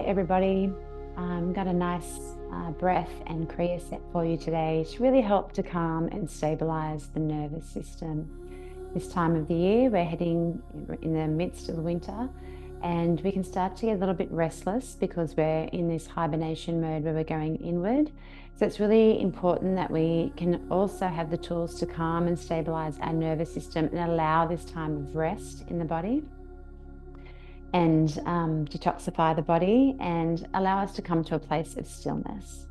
everybody. Got a nice breath and kriya set for you today to really help to calm and stabilize the nervous system. This time of the year, we're heading in the midst of the winter, and we can start to get a little bit restless because we're in this hibernation mode where we're going inward. So it's really important that we can also have the tools to calm and stabilize our nervous system and allow this time of rest in the body and detoxify the body and allow us to come to a place of stillness.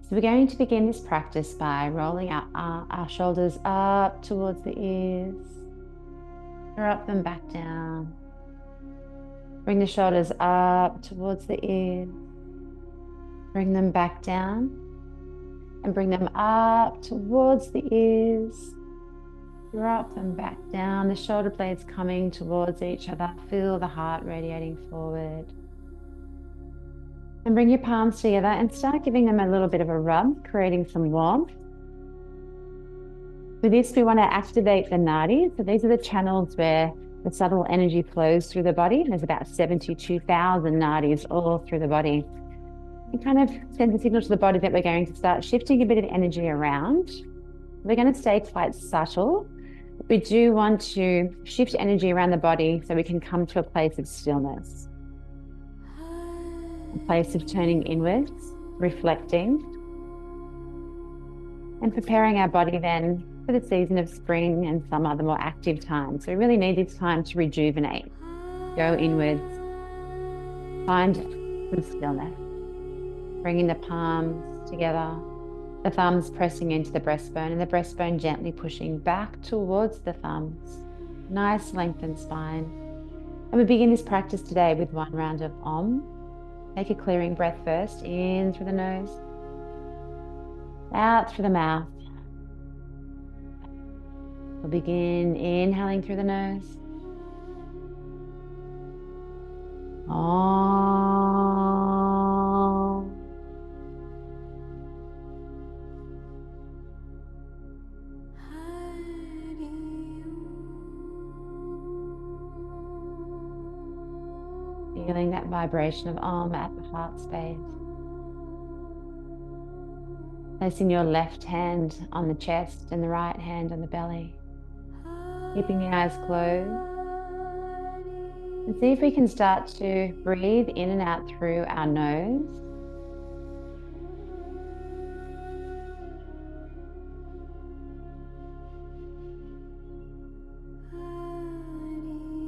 So we're going to begin this practice by rolling our shoulders up towards the ears, drop them back down. Bring the shoulders up towards the ears, bring them back down, and bring them up towards the ears. Drop them back down, the shoulder blades coming towards each other. Feel the heart radiating forward. And bring your palms together and start giving them a little bit of a rub, creating some warmth. With this, we want to activate the nadis. So these are the channels where the subtle energy flows through the body. There's about 72,000 nadis all through the body. It kind of sends a signal to the body that we're going to start shifting a bit of energy around. We're going to stay quite subtle. We do want to shift energy around the body so we can come to a place of stillness, a place of turning inwards, reflecting, and preparing our body then for the season of spring and some other more active times. So we really need this time to rejuvenate, go inwards, find some stillness, bringing the palms together, the thumbs pressing into the breastbone and the breastbone gently pushing back towards the thumbs. Nice lengthened spine. And we begin this practice today with one round of Om. Take a clearing breath first, in through the nose, out through the mouth. We'll begin inhaling through the nose. Om. Feeling that vibration of Om at the heart space. Placing your left hand on the chest and the right hand on the belly. Keeping the eyes closed. And see if we can start to breathe in and out through our nose.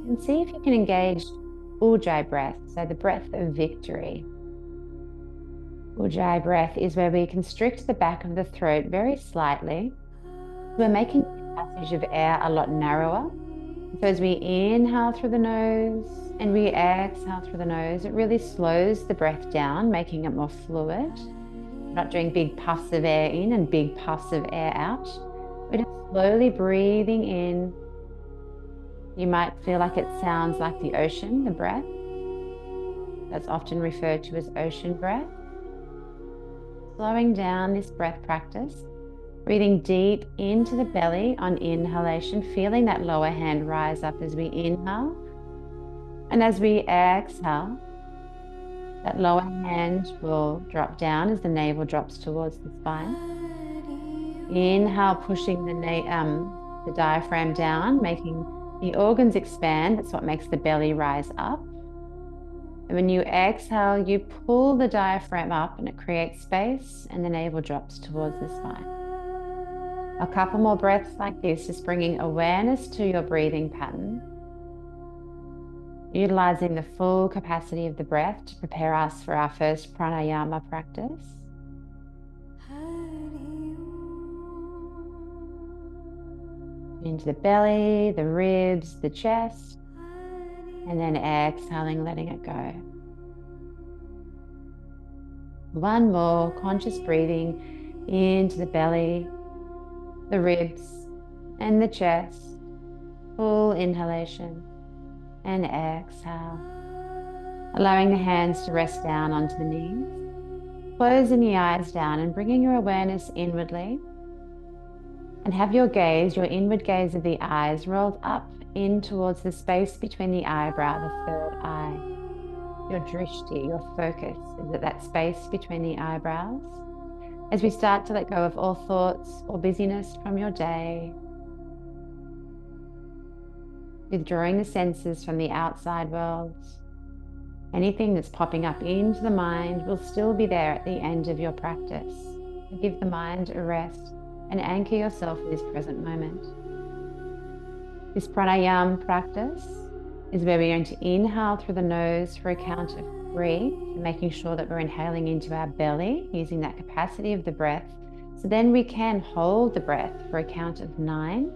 And see if you can engage Ujjayi breath, so the breath of victory. Ujjayi breath is where we constrict the back of the throat very slightly. We're making the passage of air a lot narrower. So as we inhale through the nose and we exhale through the nose, it really slows the breath down, making it more fluid. We're not doing big puffs of air in and big puffs of air out. We're just slowly breathing in. You might feel like it sounds like the ocean, the breath. That's often referred to as ocean breath. Slowing down this breath practice, breathing deep into the belly on inhalation, feeling that lower hand rise up as we inhale. And as we exhale, that lower hand will drop down as the navel drops towards the spine. Inhale, pushing the diaphragm down, making the organs expand. That's what makes the belly rise up. And when you exhale, you pull the diaphragm up and it creates space and the navel drops towards the spine. A couple more breaths like this, just bringing awareness to your breathing pattern. Utilizing the full capacity of the breath to prepare us for our first pranayama practice. Into the belly, the ribs, the chest, and then exhaling, letting it go. One more, conscious breathing into the belly, the ribs, and the chest. Full inhalation and exhale. Allowing the hands to rest down onto the knees. Closing the eyes down and bringing your awareness inwardly. And have your gaze, your inward gaze of the eyes, rolled up in towards the space between the eyebrow, the third eye. your drishti, your focus, is at that space between the eyebrows. As we start to let go of all thoughts or busyness from your day, withdrawing the senses from the outside world, anything that's popping up into the mind will still be there at the end of your practice. Give the mind a rest and anchor yourself in this present moment. This pranayama practice is where we're going to inhale through the nose for a count of 3, making sure that we're inhaling into our belly, using that capacity of the breath. So then we can hold the breath for a count of 9.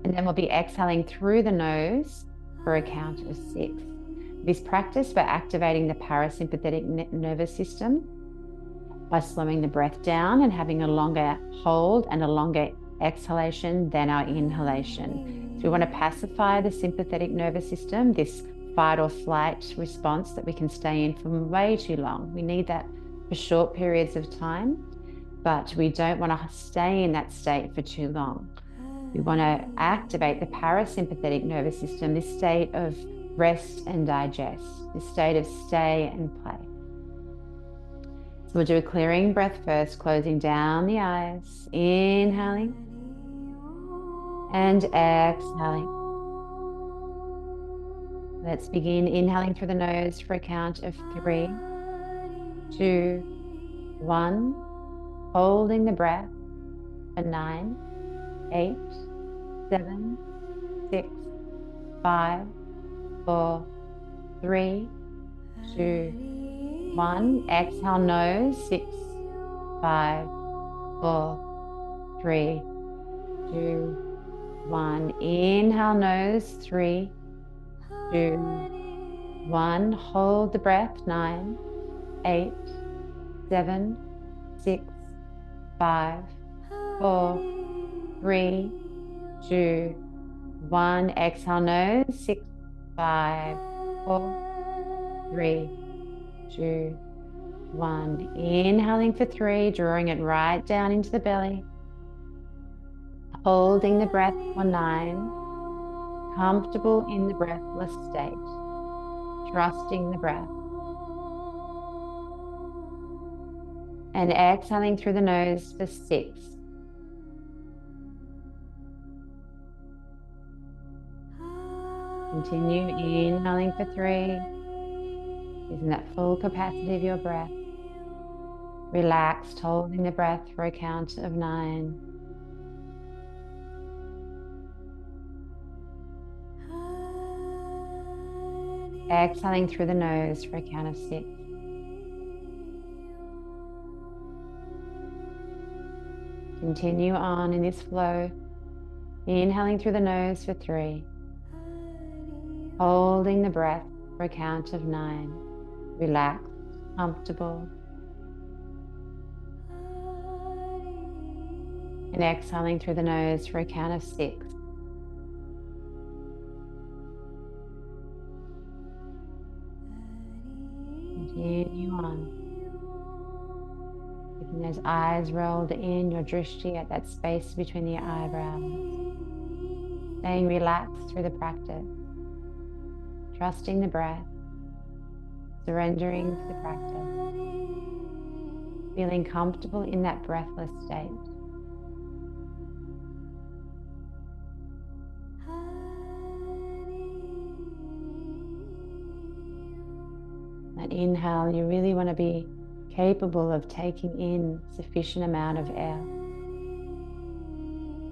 And then we'll be exhaling through the nose for a count of 6. This practice, we're activating the parasympathetic nervous system by slowing the breath down and having a longer hold and a longer exhalation than our inhalation. So we want to pacify the sympathetic nervous system, this fight or flight response that we can stay in for way too long. We need that for short periods of time, but we don't want to stay in that state for too long. We want to activate the parasympathetic nervous system, this state of rest and digest, this state of stay and play. So we'll do a clearing breath first, closing down the eyes, inhaling and exhaling. Let's begin inhaling through the nose for a count of 3, 2, 1. Holding the breath for 9, 8, 7, 6, 5, 4, 3, 2, 1. Exhale nose, 6, 5, 4, 3, 2, 1. Inhale nose, 3, 2, 1. Hold the breath, 9, 8, 7, 6, 5, 4, 3, 2, 1. Exhale nose, 6, 5, 4, 3, 2, 1. Inhaling for 3, drawing it right down into the belly. Holding the breath for 9. Comfortable in the breathless state. Trusting the breath. And exhaling through the nose for 6. Continue inhaling for 3. Using that full capacity of your breath. Relaxed, holding the breath for a count of 9. Exhaling through the nose for a count of 6. Continue on in this flow. Inhaling through the nose for 3. Holding the breath for a count of 9. Relaxed, comfortable. And exhaling through the nose for a count of 6. Continue on. Keeping those eyes rolled in, your drishti at that space between the eyebrows. Staying relaxed through the practice. Trusting the breath. Surrendering to the practice. Feeling comfortable in that breathless state. That inhale, you really want to be capable of taking in sufficient amount of air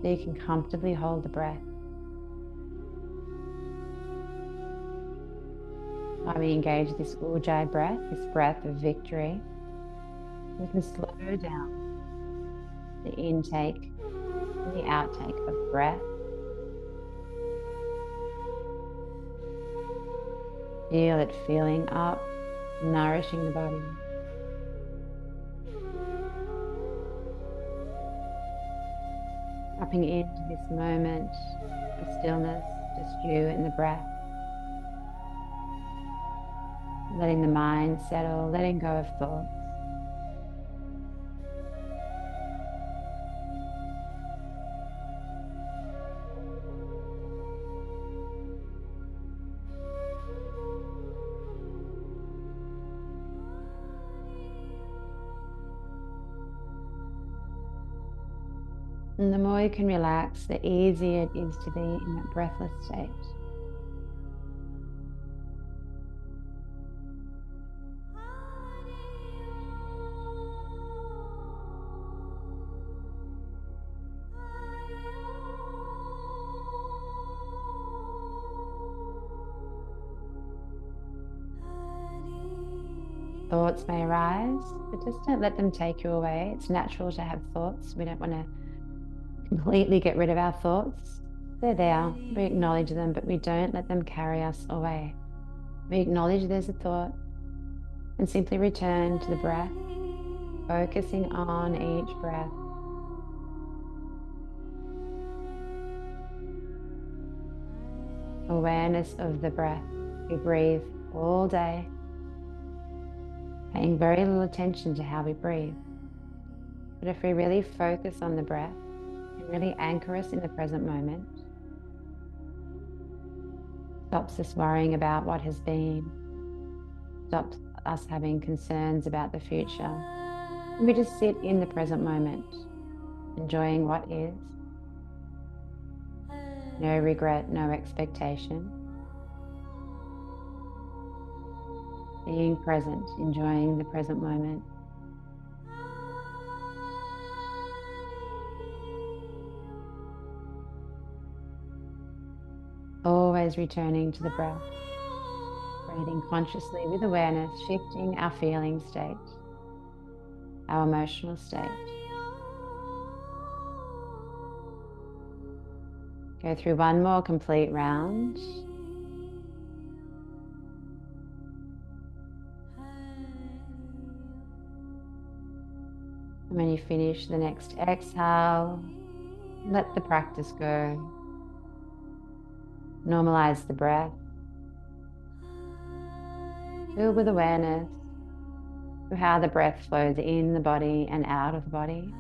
so you can comfortably hold the breath. While we engage this ujjayi breath, this breath of victory, we can slow down the intake and the outtake of breath. Feel it filling up, nourishing the body. Dropping into this moment of stillness, just you and the breath. Letting the mind settle, letting go of thoughts. And the more you can relax, the easier it is to be in that breathless state. Thoughts may arise, but just don't let them take you away. It's natural to have thoughts. We don't want to completely get rid of our thoughts. They're there. We acknowledge them, but we don't let them carry us away. We acknowledge there's a thought and simply return to the breath, focusing on each breath. Awareness of the breath. We breathe all day, paying very little attention to how we breathe. But if we really focus on the breath and really anchor us in the present moment, stops us worrying about what has been, stops us having concerns about the future. And we just sit in the present moment, enjoying what is. No regret, no expectation. Being present, enjoying the present moment. Always returning to the breath. Breathing consciously with awareness, shifting our feeling state, our emotional state. Go through one more complete round. And when you finish the next exhale, let the practice go. Normalize the breath. Fill with awareness of how the breath flows in the body and out of the body.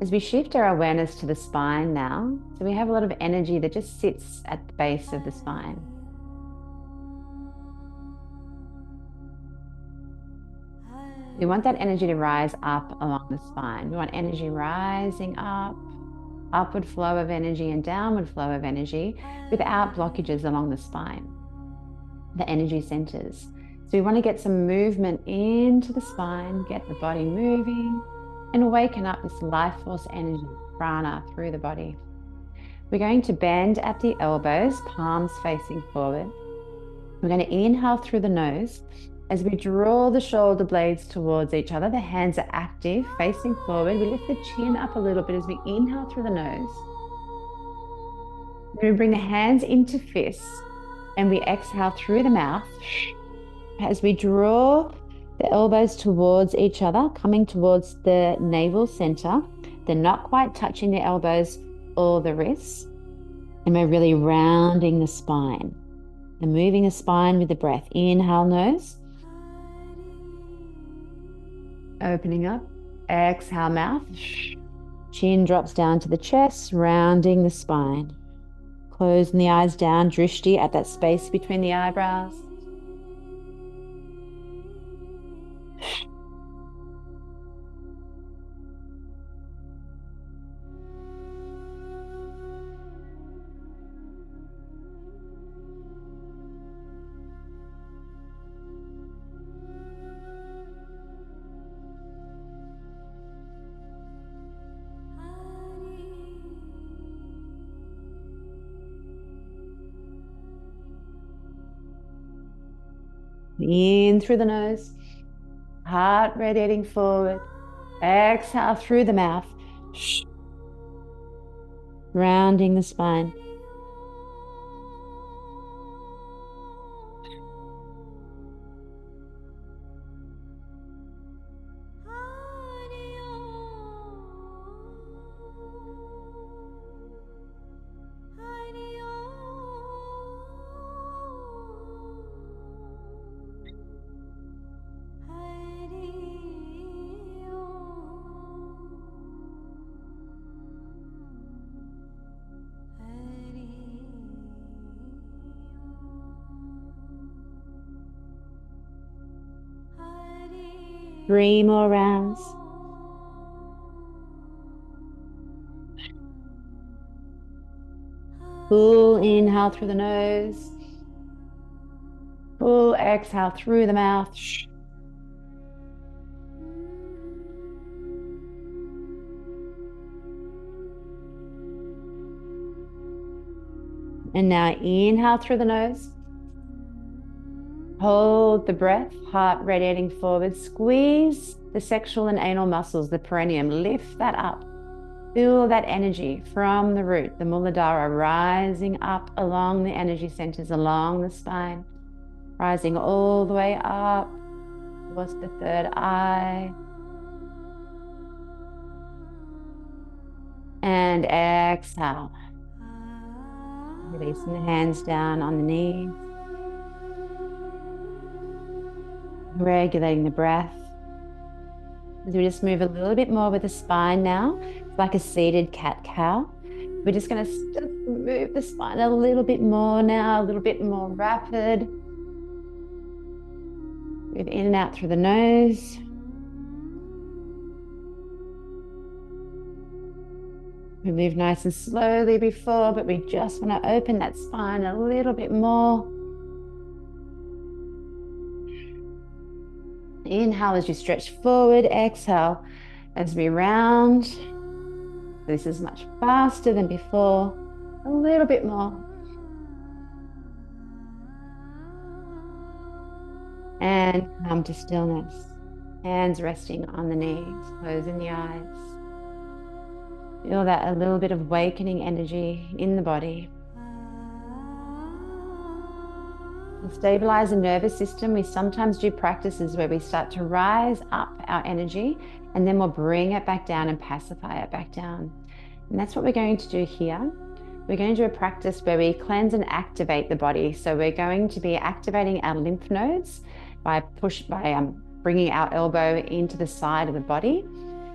As we shift our awareness to the spine now, so we have a lot of energy that just sits at the base of the spine. We want that energy to rise up along the spine. We want energy rising up, upward flow of energy and downward flow of energy without blockages along the spine, the energy centers. So we want to get some movement into the spine, get the body moving, and awaken up this life force energy, prana, through the body. We're going to bend at the elbows, palms facing forward. We're going to inhale through the nose. As we draw the shoulder blades towards each other, the hands are active, facing forward. We lift the chin up a little bit as we inhale through the nose. Then we bring the hands into fists and we exhale through the mouth. As we draw the elbows towards each other, coming towards the navel center. They're not quite touching the elbows or the wrists. And we're really rounding the spine and moving the spine with the breath. Inhale, nose. Opening up. Exhale, mouth. Chin drops down to the chest, rounding the spine. Closing the eyes down, drishti at that space between the eyebrows. In through the nose, heart radiating forward. Exhale through the mouth, rounding the spine. Three more rounds. Full inhale through the nose. Full exhale through the mouth. And now inhale through the nose. Hold the breath, heart radiating forward. Squeeze the sexual and anal muscles, the perineum. Lift that up. Feel that energy from the root, the Muladhara, rising up along the energy centers, along the spine, rising all the way up towards the third eye. And exhale. Releasing the hands down on the knees. Regulating the breath. As we just move a little bit more with the spine now. It's like a seated cat-cow. We're just going to move the spine a little bit more now, a little bit more rapid. Breathe in and out through the nose. We move nice and slowly before, but we just want to open that spine a little bit more. Inhale as you stretch forward. Exhale as we round. This is much faster than before. A little bit more. And come to stillness. Hands resting on the knees, closing the eyes. Feel that a little bit of awakening energy in the body. To stabilize the nervous system, we sometimes do practices where we start to rise up our energy and then we'll bring it back down and pacify it back down. And that's what we're going to do here. We're going to do a practice where we cleanse and activate the body. So we're going to be activating our lymph nodes by bringing our elbow into the side of the body.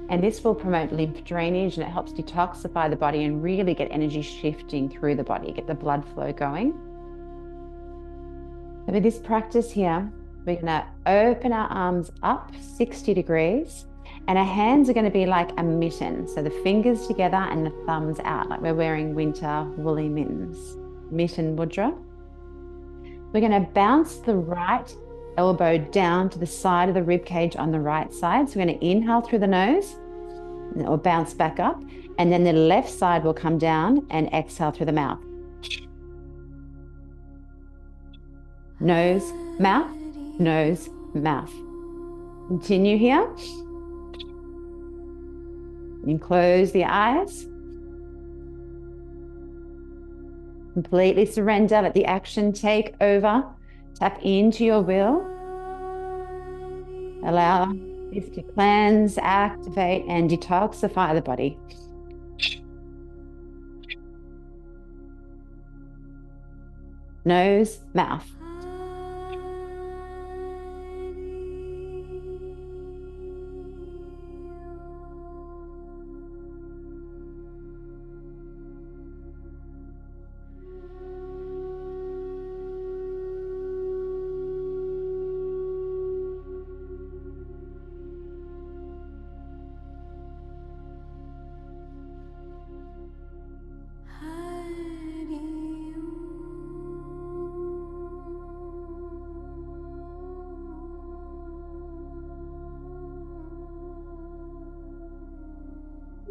And this will promote lymph drainage and it helps detoxify the body and really get energy shifting through the body, get the blood flow going. So with this practice here, we're going to open our arms up 60 degrees and our hands are going to be like a mitten. So the fingers together and the thumbs out, like we're wearing winter woolly mittens. Mitten mudra. We're going to bounce the right elbow down to the side of the rib cage on the right side. So we're going to inhale through the nose and it will bounce back up. And then the left side will come down and exhale through the mouth. Nose, mouth, nose, mouth. Continue here. And close the eyes. Completely surrender. Let the action take over. Tap into your will. Allow this to cleanse, activate, and detoxify the body. Nose, mouth.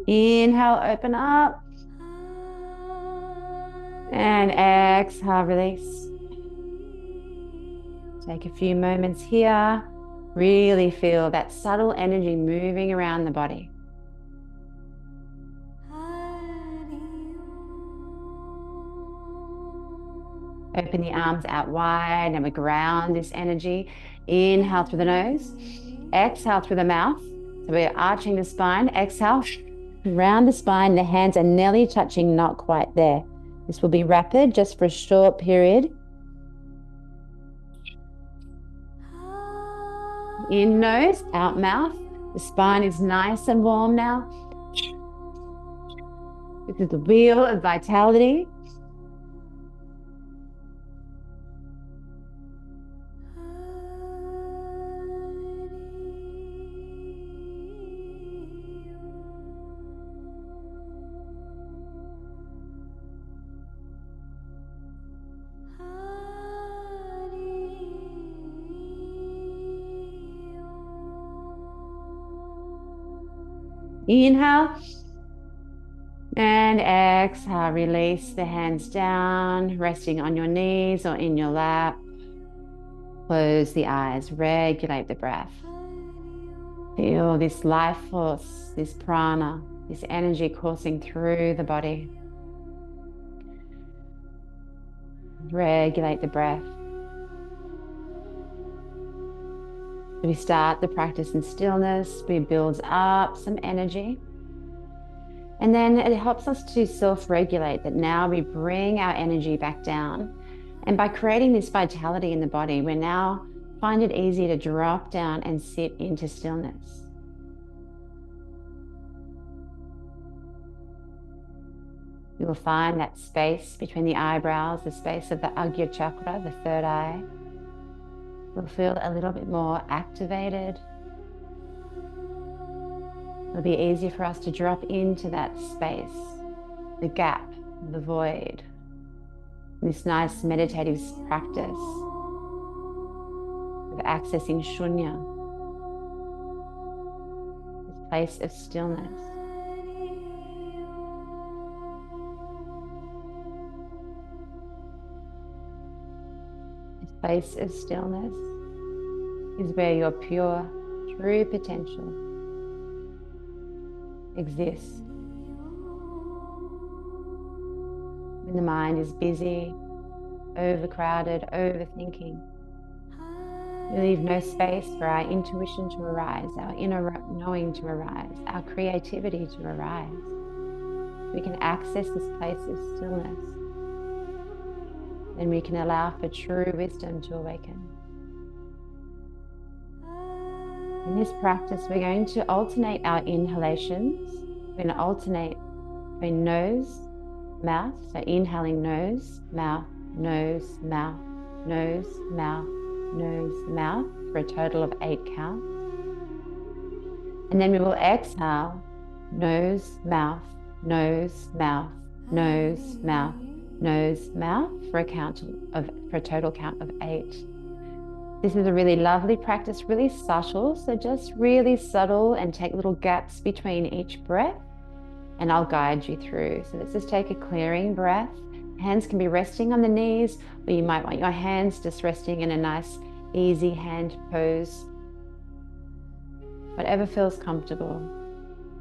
Inhale, open up. And exhale, release. Take a few moments here. Really feel that subtle energy moving around the body. Open the arms out wide and we ground this energy. Inhale through the nose. Exhale through the mouth. So we're arching the spine. Exhale. Round the spine, the hands are nearly touching, not quite there. This will be rapid, just for a short period. In nose, out mouth. The spine is nice and warm now. This is the wheel of vitality. Inhale and exhale. Release the hands down, resting on your knees or in your lap. Close the eyes, regulate the breath. Feel this life force, this prana, this energy coursing through the body. Regulate the breath. We start the practice in stillness. We build up some energy. And then it helps us to self-regulate, that now we bring our energy back down. And by creating this vitality in the body, we now find it easy to drop down and sit into stillness. You will find that space between the eyebrows, the space of the Agya chakra, the third eye, will feel a little bit more activated. It'll be easier for us to drop into that space, the gap, the void. This nice meditative practice of accessing shunya, this place of stillness. This place of stillness is where your pure, true potential exists. When the mind is busy, overcrowded, overthinking, we leave no space for our intuition to arise, our inner knowing to arise, our creativity to arise. We can access this place of stillness, and we can allow for true wisdom to awaken. In this practice, we're going to alternate our inhalations. We're going to alternate between nose, mouth, so inhaling nose, mouth, nose, mouth, nose, mouth, nose, mouth, for a total of 8 counts. And then we will exhale, nose, mouth, nose, mouth, nose, mouth, nose, mouth, for a total count of 8. This is a really lovely practice, really subtle, so just really subtle and take little gaps between each breath, and I'll guide you through. So let's just take a clearing breath. Hands can be resting on the knees, or you might want your hands just resting in a nice, easy hand pose. Whatever feels comfortable.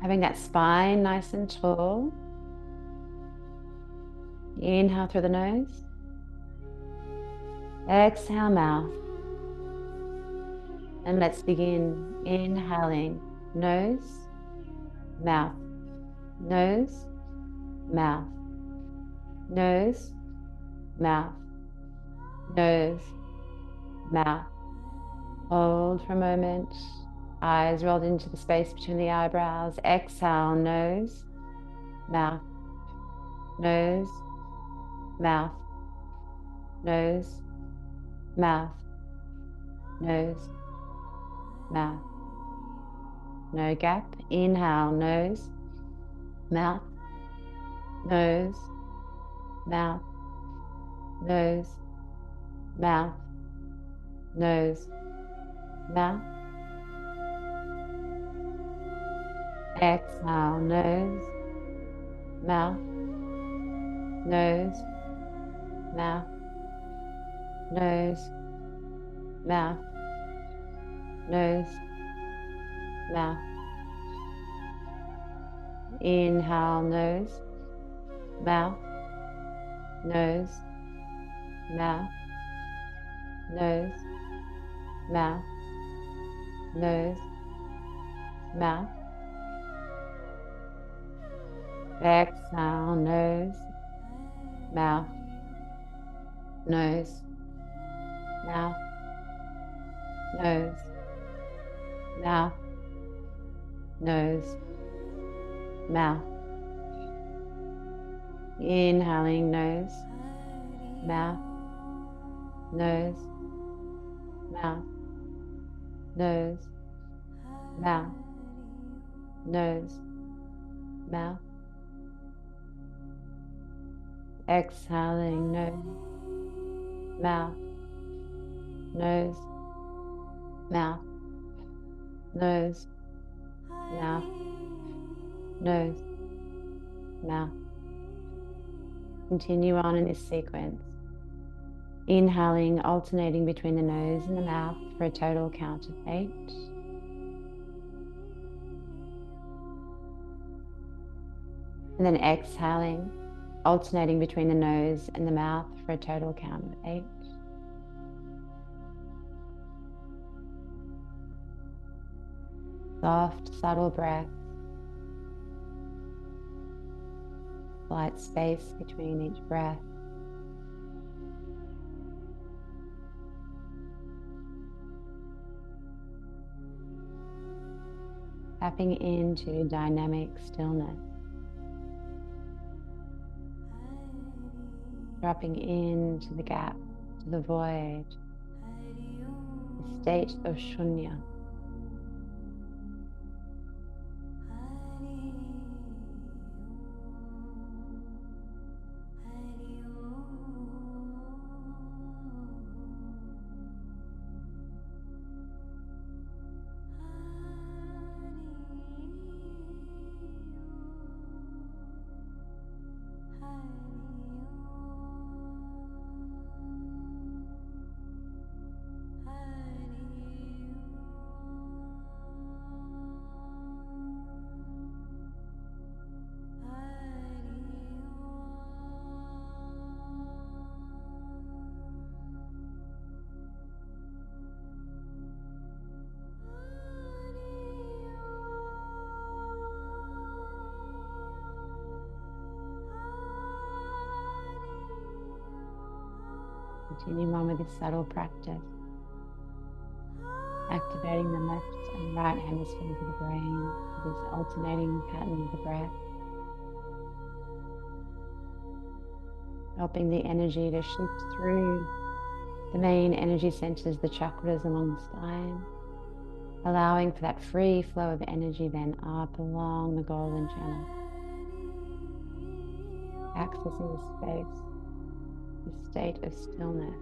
Having that spine nice and tall. Inhale through the nose. Exhale, mouth. And let's begin inhaling, nose, mouth, nose, mouth, nose, mouth, nose, mouth. Hold for a moment. Eyes rolled into the space between the eyebrows. Exhale, nose, mouth, nose, mouth, nose, mouth, nose, mouth. No gap. Inhale, nose, mouth, nose, mouth, nose, mouth, nose, mouth. Exhale, nose, mouth, nose, mouth, nose, mouth, nose, mouth. Inhale, nose, mouth, nose, mouth, nose, mouth, nose, mouth. Exhale, nose, mouth, nose, mouth, nose, mouth, nose, mouth. Inhaling, nose, mouth, nose, mouth, nose, mouth, nose, mouth. Exhaling, nose, mouth, nose, mouth, nose, mouth, nose, mouth. Continue on in this sequence. Inhaling, alternating between the nose and the mouth for a total count of 8. And then exhaling, alternating between the nose and the mouth for a total count of 8. Soft, subtle breath. Slight space between each breath. Tapping into dynamic stillness. Dropping into the gap, to the void, the state of shunya. Continue on with this subtle practice, activating the left and right hemispheres of the brain with this alternating pattern of the breath, helping the energy to shift through the main energy centers, the chakras along the spine, allowing for that free flow of energy then up along the golden channel, accessing the space, the state of stillness,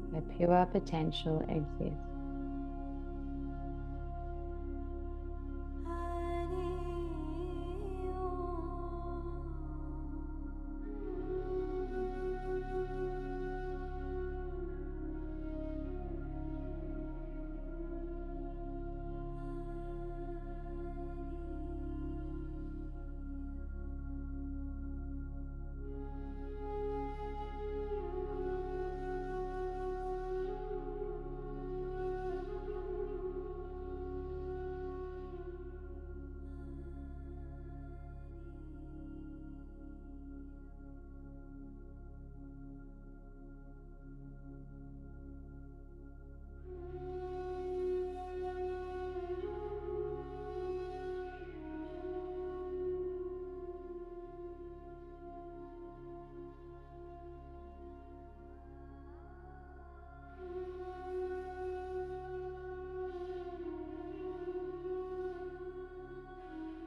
where pure potential exists.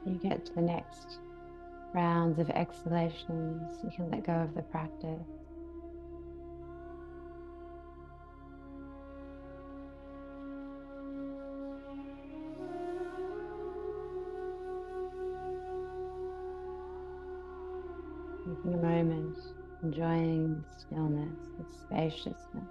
You get to the next rounds of exhalations, you can let go of the practice. Taking a moment, enjoying the stillness, the spaciousness.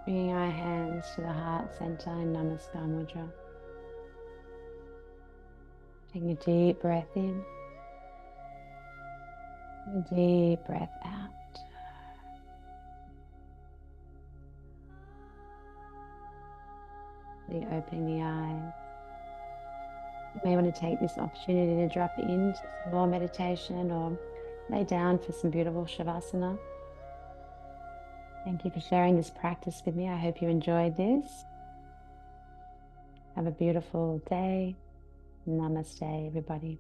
Bringing our hands to the heart center in Namaskar Mudra. Taking a deep breath in, a deep breath out. Opening the eyes. You may want to take this opportunity to drop into some more meditation or lay down for some beautiful Shavasana. Thank you for sharing this practice with me. I hope you enjoyed this. Have a beautiful day. Namaste, everybody.